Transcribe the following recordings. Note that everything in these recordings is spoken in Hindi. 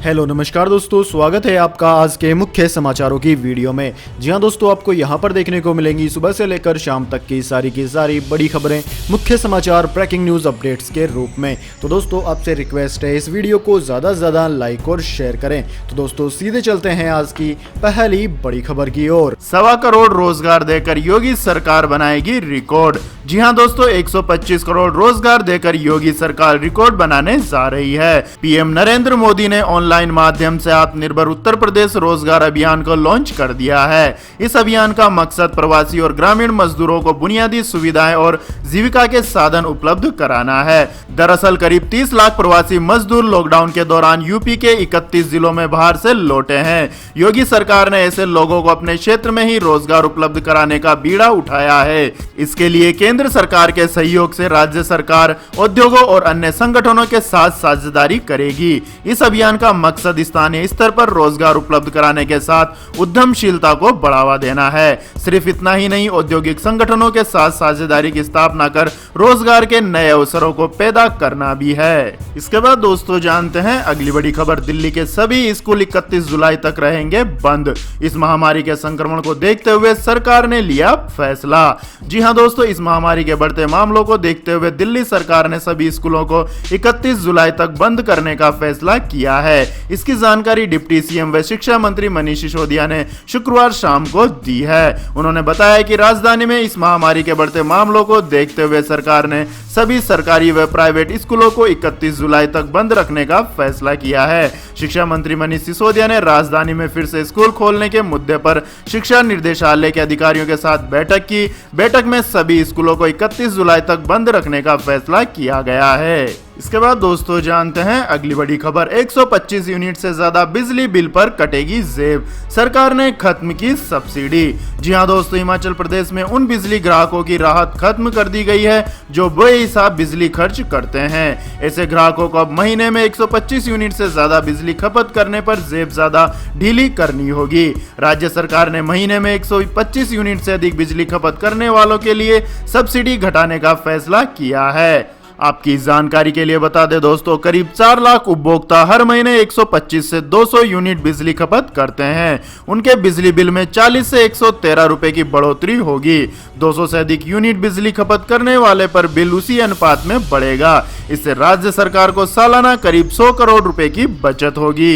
हेलो नमस्कार दोस्तों, स्वागत है आपका आज के मुख्य समाचारों की वीडियो में। जी हां दोस्तों, आपको यहां पर देखने को मिलेंगी सुबह से लेकर शाम तक की सारी बड़ी खबरें, मुख्य समाचार, ब्रेकिंग न्यूज अपडेट्स के रूप में। तो दोस्तों आपसे रिक्वेस्ट है इस वीडियो को ज़्यादा से ज़्यादा लाइक और शेयर करें। तो दोस्तों सीधे चलते हैं आज की पहली बड़ी खबर की ओर। 1.25 करोड़ रोजगार देकर योगी सरकार बनाएगी रिकॉर्ड। जी हां दोस्तों, 125 करोड़ रोजगार देकर योगी सरकार रिकॉर्ड बनाने जा रही है। पीएम नरेंद्र मोदी ने ऑनलाइन माध्यम से आत्मनिर्भर उत्तर प्रदेश रोजगार अभियान को लॉन्च कर दिया है। इस अभियान का मकसद प्रवासी और ग्रामीण मजदूरों को बुनियादी सुविधाएं और जीविका के साधन उपलब्ध कराना है। दरअसल करीब 30 लाख प्रवासी मजदूर लॉकडाउन के दौरान यूपी के 31 जिलों में बाहर से लौटे हैं। योगी सरकार ने ऐसे लोगों को अपने क्षेत्र में ही रोजगार उपलब्ध कराने का बीड़ा उठाया है। इसके लिए केंद्र सरकार के सहयोग से राज्य सरकार उद्योगों और अन्य संगठनों के साथ साझेदारी करेगी। इस अभियान का मकसद स्थानीय स्तर पर रोजगार उपलब्ध कराने के साथ उद्यमशीलता को बढ़ावा देना है। सिर्फ इतना ही नहीं, औद्योगिक संगठनों के साथ साझेदारी की स्थापना कर रोजगार के नए अवसरों को पैदा करना भी है। इसके बाद दोस्तों जानते हैं अगली बड़ी खबर। दिल्ली के सभी स्कूल 31 जुलाई तक रहेंगे बंद। इस महामारी के संक्रमण को देखते हुए सरकार ने लिया फैसला। जी हां दोस्तों, इस महामारी के बढ़ते मामलों को देखते हुए दिल्ली सरकार ने सभी स्कूलों को 31 जुलाई तक बंद करने का फैसला किया है। इसकी जानकारी डिप्टी सीएम व शिक्षा मंत्री मनीष सिसोदिया ने शुक्रवार शाम को दी है। उन्होंने बताया कि राजधानी में इस महामारी के बढ़ते मामलों को देखते हुए सरकार ने सभी सरकारी व प्राइवेट स्कूलों को 31 जुलाई तक बंद रखने का फैसला किया है। शिक्षा मंत्री मनीष सिसोदिया ने राजधानी में फिर से स्कूल खोलने के मुद्दे पर शिक्षा निर्देशालय के अधिकारियों के साथ बैठक की। बैठक में सभी स्कूलों को 31 जुलाई तक बंद रखने का फैसला किया गया है। इसके बाद दोस्तों जानते हैं अगली बड़ी खबर। 125 यूनिट से ज्यादा बिजली बिल पर कटेगी जेब, सरकार ने खत्म की सब्सिडी। जी हां दोस्तों, हिमाचल प्रदेश में उन बिजली ग्राहकों की राहत खत्म कर दी गई है जो बेहिसाब बिजली खर्च करते हैं। ऐसे ग्राहकों को अब महीने में 125 यूनिट से ज्यादा बिजली खपत करने पर जेब ज्यादा ढीली करनी होगी। राज्य सरकार ने महीने में 125 यूनिट से अधिक बिजली खपत करने वालों के लिए सब्सिडी घटाने का फैसला किया है। आपकी जानकारी के लिए बता दें दोस्तों, करीब 4 लाख उपभोक्ता हर महीने 125 से 200 यूनिट बिजली खपत करते हैं। उनके बिजली बिल में 40 से 113 रुपए की बढ़ोतरी होगी। 200 से अधिक यूनिट बिजली खपत करने वाले पर बिल उसी अनुपात में बढ़ेगा। इससे राज्य सरकार को सालाना करीब 100 करोड़ रुपए की बचत होगी।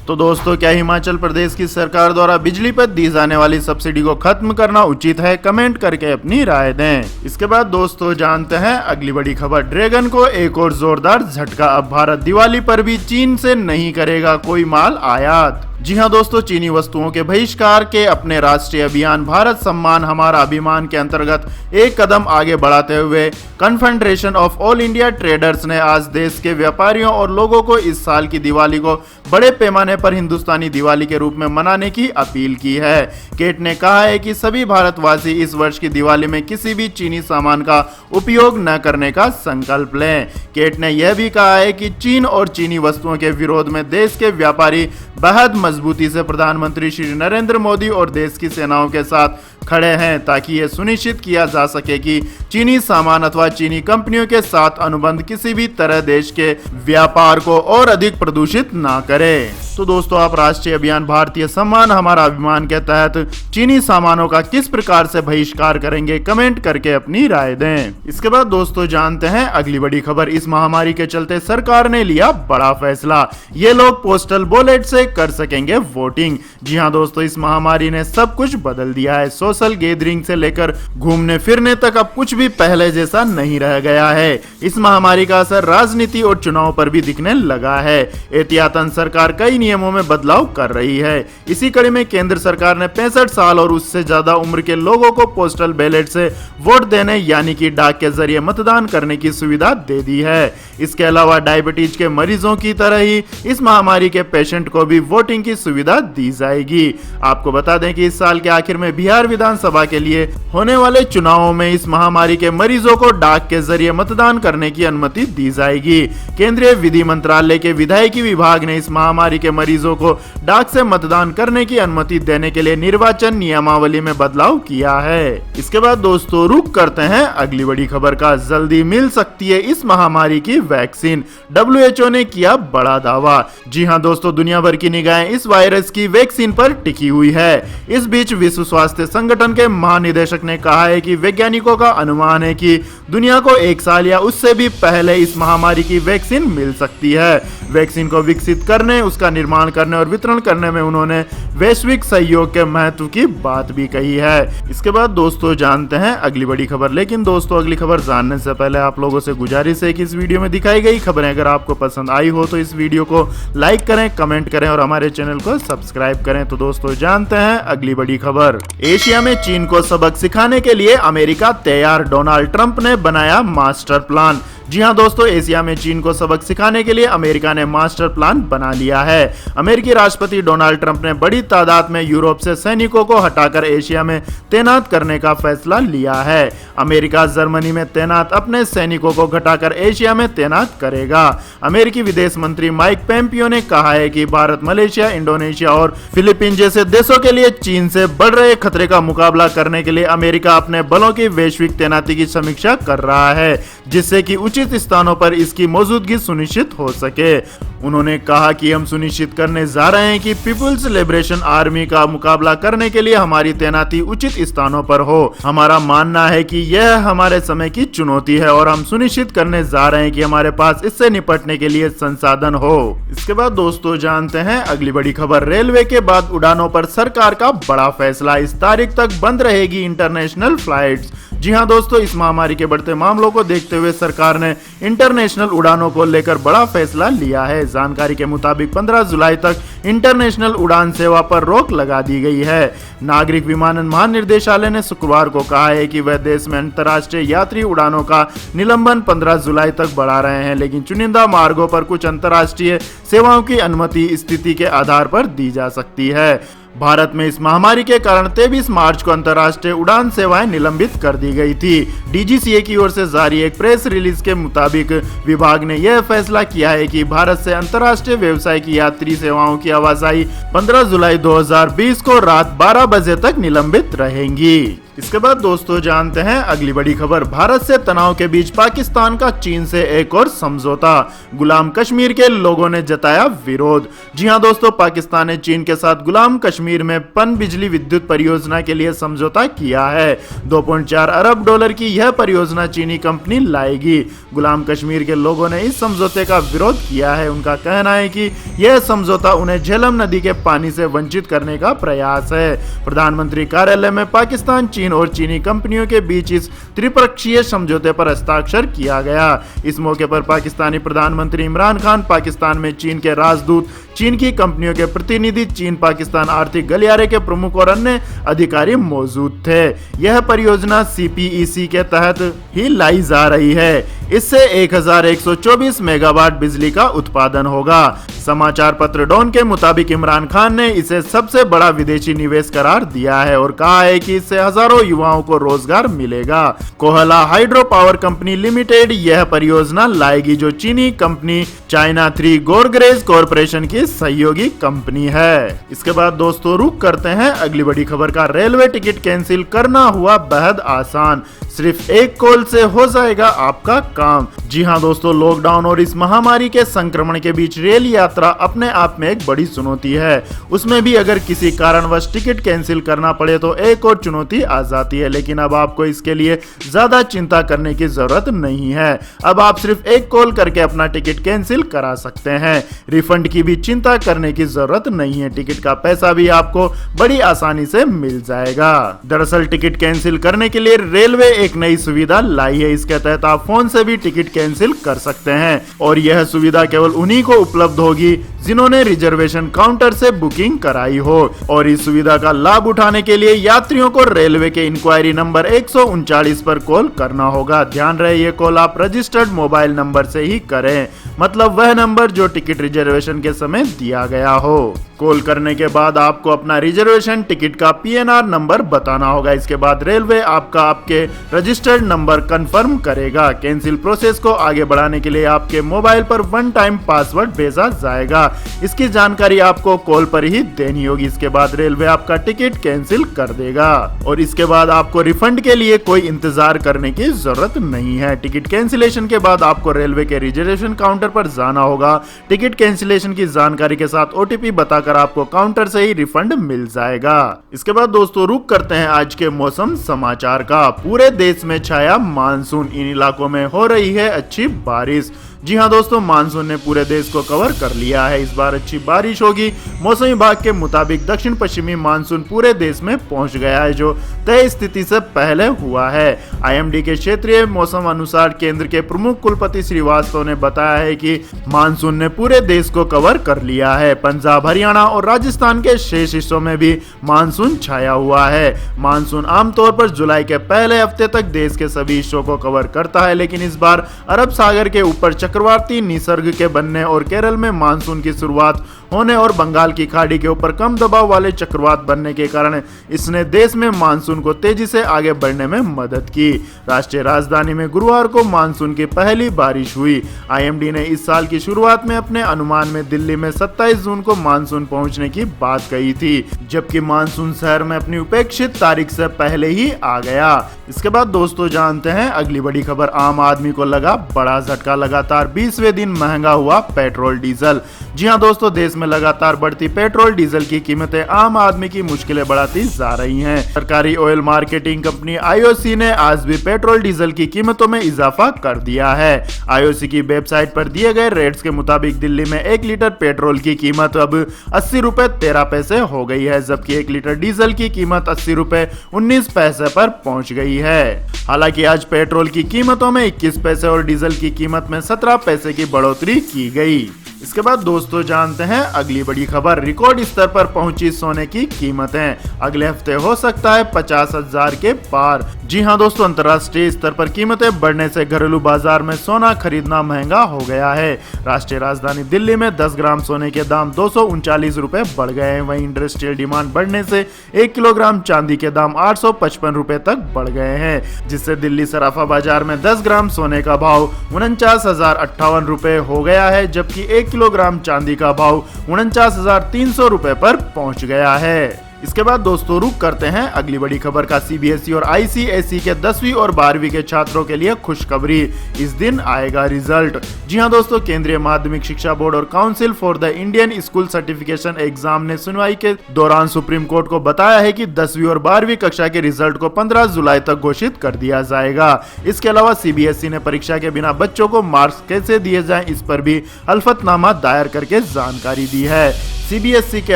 तो दोस्तों, क्या हिमाचल प्रदेश की सरकार द्वारा बिजली पर दी जाने वाली सब्सिडी को खत्म करना उचित है? कमेंट करके अपनी राय दें। इसके बाद दोस्तों जानते हैं अगली बड़ी खबर। ड्रैगन को एक और जोरदार झटका। अब भारत दिवाली पर भी चीन से नहीं करेगा कोई माल आयात। जी हां दोस्तों, चीनी वस्तुओं के बहिष्कार के अपने राष्ट्रीय अभियान भारत सम्मान हमारा अभिमान के अंतर्गत एक कदम आगे बढ़ाते हुए confederation of all India traders ने आज देश के व्यापारियों और लोगों को इस साल की दिवाली को बड़े पैमाने पर हिंदुस्तानी दिवाली के रूप में मनाने की अपील की है। केट ने कहा है कि सभी भारतवासी इस वर्ष की दिवाली में किसी भी चीनी सामान का उपयोग न करने का संकल्प लें। केट ने यह भी कहा है कि चीन और चीनी वस्तुओं के विरोध में देश के व्यापारी बेहद मजबूती से प्रधानमंत्री श्री नरेंद्र मोदी और देश की सेनाओं के साथ खड़े हैं, ताकि ये सुनिश्चित किया जा सके कि चीनी सामान अथवा चीनी कंपनियों के साथ अनुबंध किसी भी तरह देश के व्यापार को और अधिक प्रदूषित ना करे। तो दोस्तों, आप राष्ट्रीय अभियान भारतीय सम्मान हमारा अभिमान के तहत चीनी सामानों का किस प्रकार से बहिष्कार करेंगे? कमेंट करके अपनी राय दें। इसके बाद दोस्तों जानते हैं अगली बड़ी खबर। इस महामारी के चलते सरकार ने लिया बड़ा फैसला। ये लोग पोस्टल बैलेट से कर सकेंगे वोटिंग। जी हां दोस्तों, इस महामारी ने सब कुछ बदल दिया है। सोशल गैदरिंग से लेकर घूमने फिरने तक अब कुछ भी पहले जैसा नहीं रह गया है। इस महामारी का असर राजनीति और चुनाव पर भी दिखने लगा है। एहतियातन सरकार कई नियमों में बदलाव कर रही है। इसी कड़ी में केंद्र सरकार ने 65 साल और उससे ज्यादा उम्र के लोगों को पोस्टल बैलेट से वोट देने यानी कि डाक के जरिए मतदान करने की सुविधा दे दी है। इसके अलावा डायबिटीज के मरीजों की तरह ही इस महामारी के पेशेंट को भी वोटिंग की सुविधा दी जाएगी। आपको बता दें कि इस साल के आखिर में बिहार विधानसभा के लिए होने वाले चुनावों में इस महामारी के मरीजों को डाक के जरिए मतदान करने की अनुमति दी जाएगी। केंद्रीय विधि मंत्रालय के विधायिकी विभाग ने इस महामारी के के मरीजों को डाक से मतदान करने की अनुमति देने के लिए निर्वाचन नियमावली में बदलाव किया है। इसके बाद दोस्तों रुक करते हैं अगली बड़ी खबर का। जल्दी मिल सकती है इस महामारी की वैक्सीन, WHO ने किया बड़ा दावा। जी हां दोस्तों, दुनिया भर की निगाहें इस वायरस की वैक्सीन पर टिकी हुई है। इस बीच विश्व स्वास्थ्य संगठन के महानिदेशक ने कहा है कि वैज्ञानिकों का अनुमान है कि दुनिया को 1 साल या उससे भी पहले इस महामारी की वैक्सीन मिल सकती है। वैक्सीन को विकसित करने, उसका निर्माण करने और वितरण करने में उन्होंने वैश्विक सहयोग के महत्व की बात भी कही है। इसके बाद दोस्तों जानते हैं अगली बड़ी खबर। लेकिन दोस्तों अगली खबर जानने से पहले आप लोगों से गुजारिश है कि इस वीडियो में दिखाई गई खबरें अगर आपको पसंद आई हो तो इस वीडियो को लाइक करें, कमेंट करें और हमारे चैनल को सब्सक्राइब करें। तो दोस्तों जानते हैं अगली बड़ी खबर। एशिया में चीन को सबक सिखाने के लिए अमेरिका तैयार, डोनाल्ड ट्रंप ने बनाया मास्टर प्लान। जी हां दोस्तों, एशिया में चीन को सबक सिखाने के लिए अमेरिका ने मास्टर प्लान बना लिया है। अमेरिकी राष्ट्रपति डोनाल्ड ट्रंप ने बड़ी तादाद में यूरोप से सैनिकों को हटाकर एशिया में तैनात करने का फैसला लिया है। अमेरिका जर्मनी में तैनात अपने सैनिकों को घटाकर एशिया में तैनात करेगा। अमेरिकी विदेश मंत्री माइक पोम्पियो ने कहा है कि भारत, मलेशिया, इंडोनेशिया और फिलीपींस जैसे देशों के लिए चीन से बढ़ रहे खतरे का मुकाबला करने के लिए अमेरिका अपने बलों की वैश्विक तैनाती की समीक्षा कर रहा है, जिससे कि उचित स्थानों पर इसकी मौजूदगी सुनिश्चित हो सके। उन्होंने कहा कि हम सुनिश्चित करने जा रहे हैं कि पीपुल्स लिबरेशन आर्मी का मुकाबला करने के लिए हमारी तैनाती उचित स्थानों पर हो। हमारा मानना है कि यह हमारे समय की चुनौती है और हम सुनिश्चित करने जा रहे हैं कि हमारे पास इससे निपटने के लिए संसाधन हो। इसके बाद दोस्तों जानते हैं अगली बड़ी खबर। रेलवे के बाद उड़ानों पर सरकार का बड़ा फैसला, इस तारीख तक बंद रहेगी इंटरनेशनल फ्लाइट्स। जी हां दोस्तों, इस महामारी के बढ़ते मामलों को देखते हुए सरकार ने इंटरनेशनल उड़ानों को लेकर बड़ा फैसला लिया है। जानकारी के मुताबिक 15 जुलाई तक इंटरनेशनल उड़ान सेवा पर रोक लगा दी गई है। नागरिक विमानन महानिदेशालय ने शुक्रवार को कहा है कि वह देश में अंतर्राष्ट्रीय यात्री उड़ानों का निलंबन 15 जुलाई तक बढ़ा रहे हैं, लेकिन चुनिंदा मार्गों पर कुछ अंतर्राष्ट्रीय सेवाओं की अनुमति स्थिति के आधार पर दी जा सकती है। भारत में इस महामारी के कारण 23 मार्च को अंतर्राष्ट्रीय उड़ान सेवाएं निलंबित कर दी गई थी। DGCA की ओर से जारी एक प्रेस रिलीज के मुताबिक विभाग ने यह फैसला किया है कि भारत से अंतर्राष्ट्रीय व्यवसाय की यात्री सेवाओं की आवाजाही 15 जुलाई 2020 को रात 12 बजे तक निलंबित रहेंगी। इसके बाद दोस्तों जानते हैं अगली बड़ी खबर। भारत से तनाव के बीच पाकिस्तान का चीन से एक और समझौता, गुलाम कश्मीर के लोगों ने जताया विरोध। जी हां दोस्तों, पाकिस्तान ने चीन के साथ गुलाम कश्मीर में पन बिजली विद्युत परियोजना के लिए समझौता किया है। 2.4 अरब डॉलर की यह परियोजना चीनी कंपनी लाएगी। गुलाम कश्मीर के लोगों ने इस समझौते का विरोध किया है। उनका कहना है कि यह समझौता उन्हें झेलम नदी के पानी से वंचित करने का प्रयास है। प्रधानमंत्री कार्यालय में पाकिस्तान, चीन और चीनी कंपनियों के बीच इस त्रिपक्षीय समझौते पर हस्ताक्षर किया गया। इस मौके पर पाकिस्तानी प्रधानमंत्री इमरान खान, पाकिस्तान में चीन के राजदूत, चीन की कंपनियों के प्रतिनिधि, चीन पाकिस्तान आर्थिक गलियारे के प्रमुख और अन्य अधिकारी मौजूद थे। यह परियोजना CPEC के तहत ही लाई जा रही है। इससे 1124 मेगावाट बिजली का उत्पादन होगा। समाचार पत्र डॉन के मुताबिक इमरान खान ने इसे सबसे बड़ा विदेशी निवेश करार दिया है और कहा है कि इससे हजारों युवाओं को रोजगार मिलेगा। Kohla hydro power company limited यह परियोजना लाएगी, जो चीनी कंपनी चाइना 3 गोरग्रेज कॉरपोरेशन की सहयोगी कंपनी है। इसके बाद दोस्तों रुक करते हैं अगली बड़ी खबर का। रेलवे टिकट कैंसिल करना हुआ बेहद आसान, सिर्फ एक कॉल से हो जाएगा आपका काम। जी हां दोस्तों, लॉकडाउन और इस महामारी के संक्रमण के बीच रेल यात्रा अपने आप में एक बड़ी चुनौती है। उसमें भी अगर किसी कारणवश टिकट कैंसिल करना पड़े तो एक और चुनौती आ जाती है। लेकिन अब आपको इसके लिए ज्यादा चिंता करने की जरूरत नहीं है। अब आप सिर्फ एक कॉल करके अपना टिकट कैंसिल करा सकते हैं। रिफंड की भी चिंता करने की जरूरत नहीं है। टिकट का पैसा भी आपको बड़ी आसानी से मिल जाएगा। दरअसल टिकट कैंसिल करने के लिए रेलवे एक नई सुविधा लाई है। इसके तहत आप फोन से भी टिकट कैंसिल कर सकते हैं और यह सुविधा केवल उन्हीं को उपलब्ध होगी जिन्होंने रिजर्वेशन काउंटर से बुकिंग कराई हो। और इस सुविधा का लाभ उठाने के लिए यात्रियों को रेलवे रेलवे के इंक्वायरी नंबर 139 पर कॉल करना होगा। ध्यान रहे ये कॉल आप रजिस्टर्ड मोबाइल नंबर से ही करें, मतलब वह नंबर जो टिकट रिजर्वेशन के समय दिया गया हो। कॉल करने के बाद आपको अपना रिजर्वेशन टिकट का PNR नंबर बताना होगा। इसके बाद रेलवे आपके रजिस्टर्ड नंबर कंफर्म करेगा। कैंसिल प्रोसेस को आगे बढ़ाने के लिए आपके मोबाइल पर वन टाइम पासवर्ड भेजा जाएगा। इसकी जानकारी आपको कॉल पर ही देनी होगी। इसके बाद रेलवे आपका टिकट कैंसिल कर देगा और इसके बाद आपको रिफंड के लिए कोई इंतजार करने की जरूरत नहीं है। टिकट कैंसिलेशन के बाद आपको रेलवे के रिजर्वेशन काउंटर पर जाना होगा। टिकट कैंसिलेशन की जानकारी के साथ OTP बताकर आपको काउंटर से ही रिफंड मिल जाएगा। इसके बाद दोस्तों रुक करते हैं आज के मौसम समाचार का। पूरे देश में छाया मानसून, इन इलाकों में हो रही है अच्छी बारिश। जी हां दोस्तों, मानसून ने पूरे देश को कवर कर लिया है। इस बार अच्छी बारिश होगी। मौसम विभाग के मुताबिक दक्षिण पश्चिमी मानसून पूरे देश में पहुंच गया है, जो तय स्थिति से पहले हुआ है। IMD के क्षेत्रीय मौसम अनुसार केंद्र के प्रमुख कुलपति श्रीवास्तव ने बताया है कि मानसून ने पूरे देश को कवर कर लिया है। पंजाब, हरियाणा और राजस्थान के शेष हिस्सों में भी मानसून छाया हुआ है। मानसून आमतौर पर जुलाई के पहले हफ्ते तक देश के सभी हिस्सों को कवर करता है, लेकिन इस बार अरब सागर के ऊपर चक्रवाती निसर्ग के बनने और केरल में मानसून की शुरुआत होने और बंगाल की खाड़ी के ऊपर कम दबाव वाले चक्रवात बनने के कारण इसने देश में मानसून को तेजी से आगे बढ़ने में मदद की। राष्ट्रीय राजधानी में गुरुवार को मानसून की पहली बारिश हुई। IMD ने इस साल की शुरुआत में अपने अनुमान में दिल्ली में 27 जून को मानसून पहुंचने की बात कही थी, जबकि मानसून शहर में अपनी उपेक्षित तारीख से पहले ही आ गया। इसके बाद दोस्तों जानते हैं अगली बड़ी खबर। आम आदमी को लगा बड़ा झटका, लगातार 20वें दिन महंगा हुआ पेट्रोल डीजल। जी हां दोस्तों, देश में लगातार बढ़ती पेट्रोल डीजल की कीमतें आम आदमी की मुश्किलें बढ़ाती जा रही हैं। सरकारी ऑयल मार्केटिंग कंपनी IOC ने आज भी पेट्रोल डीजल की कीमतों में इजाफा कर दिया है। IOC की वेबसाइट पर दिए गए रेट्स के मुताबिक दिल्ली में 1 लीटर पेट्रोल की कीमत अब 80 रुपए 13 पैसे हो गई है, जबकि 1 लीटर डीजल की कीमत 80 रुपए 19 पैसे पर पहुंच गई है। हालांकि आज पेट्रोल की कीमतों में 21 पैसे और डीजल की कीमत में 17 पैसे की बढ़ोतरी की गई। इसके बाद दोस्तों जानते हैं अगली बड़ी खबर। रिकॉर्ड स्तर पर पहुंची सोने की कीमतें, अगले हफ्ते हो सकता है 50,000 के पार। जी हां दोस्तों, अंतर्राष्ट्रीय स्तर पर कीमतें बढ़ने से घरेलू बाजार में सोना खरीदना महंगा हो गया है। राष्ट्रीय राजधानी दिल्ली में 10 ग्राम सोने के दाम 239 रुपए बढ़ गए हैं। वहीं इंडस्ट्रियल डिमांड बढ़ने से 1 किलोग्राम चांदी के दाम 855 रुपए तक बढ़ गए हैं, जिससे दिल्ली सराफा बाजार में 10 ग्राम सोने का भाव 49,058 रुपए हो गया है, जबकि 1 किलोग्राम चांदी का भाव 49,300 रुपए पर पहुंच गया है। इसके बाद दोस्तों रुक करते हैं अगली बड़ी खबर का। CBSE और ICSE के 10वीं और 12वीं के छात्रों के लिए खुशखबरी, इस दिन आएगा रिजल्ट। जी हां दोस्तों, केंद्रीय माध्यमिक शिक्षा बोर्ड और council for the Indian school certification exam ने सुनवाई के दौरान सुप्रीम कोर्ट को बताया है कि 10वीं और 12वीं कक्षा के रिजल्ट को 15 जुलाई तक घोषित कर दिया जाएगा। इसके अलावा CBSE ने परीक्षा के बिना बच्चों को मार्क्स कैसे दिए जाएं, इस पर भी हल्फतनामा दायर करके जानकारी दी है। CBSE के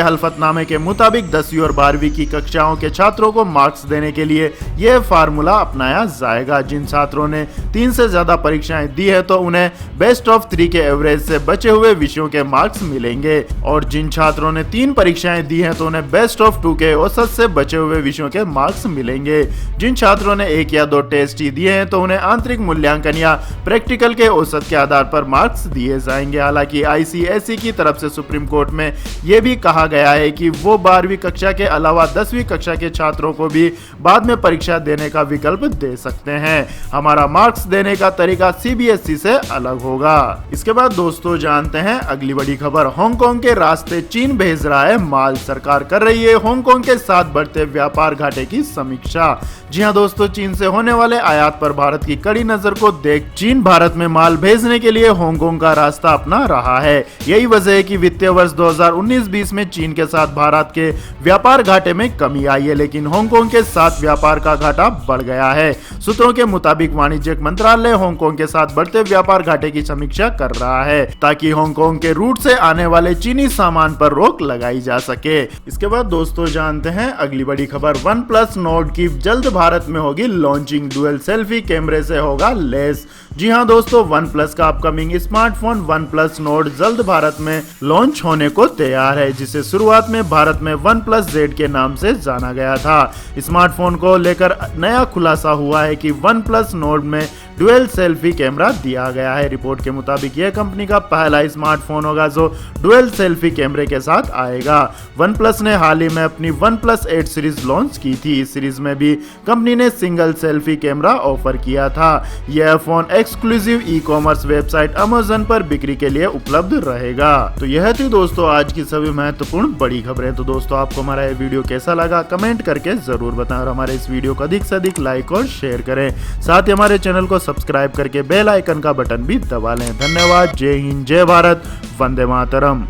हल्फतनामे के मुताबिक 10वीं और 12वीं की कक्षाओं के छात्रों को मार्क्स देने के लिए यह फार्मूला अपनाया जाएगा। जिन छात्रों ने 3 से ज्यादा परीक्षाएं दी है तो उन्हें बेस्ट ऑफ 3 के एवरेज से बचे हुए विषयों के मार्क्स मिलेंगे, और जिन छात्रों ने 3 परीक्षाएं दी हैं तो उन्हें बेस्ट ऑफ 2 के औसत से बचे हुए विषयों के मार्क्स मिलेंगे। जिन छात्रों ने 1 या 2 टेस्ट ही दिए हैं तो उन्हें आंतरिक मूल्यांकन या प्रैक्टिकल के औसत के आधार पर मार्क्स दिए जाएंगे। हालांकि ICSE की तरफ से सुप्रीम कोर्ट में यह भी कहा गया है कि वो 12वीं कक्षा के अलावा 10वीं कक्षा के छात्रों को भी बाद में परीक्षा देने का विकल्प दे सकते हैं। हमारा मार्क्स देने का तरीका CBSE से अलग होगा। इसके बाद दोस्तों जानते हैं अगली बड़ी खबर। हांगकांग के रास्ते चीन भेज रहा है माल, सरकार कर रही है हांगकांग के साथ बढ़ते व्यापार घाटे की समीक्षा। जी हां दोस्तों, चीन से होने वाले आयात पर भारत की कड़ी नजर को देख चीन भारत में माल भेजने के लिए हांगकांग का रास्ता अपना रहा है। यही वजह है कि वित्तीय वर्ष 2019-20 में चीन के साथ भारत के व्यापार घाटे में कमी आई है, लेकिन हांगकांग के साथ व्यापार का घाटा बढ़ गया है। सूत्रों के मुताबिक वाणिज्य मंत्रालय हांगकांग के साथ बढ़ते व्यापार घाटे की समीक्षा कर रहा है ताकि हांगकांग के रूट से आने वाले चीनी सामान पर रोक लगाई जा सके। इसके बाद दोस्तों जानते हैं अगली बड़ी खबर। OnePlus Nord की जल्द भारत में होगी लॉन्चिंग, डुअल सेल्फी कैमरे से होगा लेस। जी हां दोस्तों, OnePlus का अपकमिंग स्मार्टफोन OnePlus Nord जल्द भारत में लॉन्च होने को तैयार है, जिसे शुरुआत में भारत में OnePlus Z Z के नाम से जाना गया था। स्मार्टफोन को लेकर नया खुलासा हुआ है कि OnePlus Nord में डुअल सेल्फी कैमरा दिया गया है। रिपोर्ट के मुताबिक यह कंपनी का पहला स्मार्टफोन होगा जो डुअल सेल्फी कैमरे के साथ आएगा। OnePlus ने हाल ही में अपनी OnePlus 8 सीरीज लॉन्च की थी। इस सीरीज में भी कंपनी ने सिंगल सेल्फी कैमरा ऑफर किया था। यह phone exclusive e-commerce website Amazon पर बिक्री के लिए उपलब्ध रहेगा। तो यह थी दोस्तों आज की सभी महत्वपूर्ण बड़ी खबरें। तो दोस्तों आपको हमारा ये वीडियो कैसा लगा कमेंट करके जरूर बताएं और हमारे इस वीडियो को अधिक से अधिक लाइक और शेयर करें। साथ ही हमारे चैनल को सब्सक्राइब करके बेल आइकन का बटन भी दबा लें। धन्यवाद। जय हिंद, जय भारत, वंदे मातरम।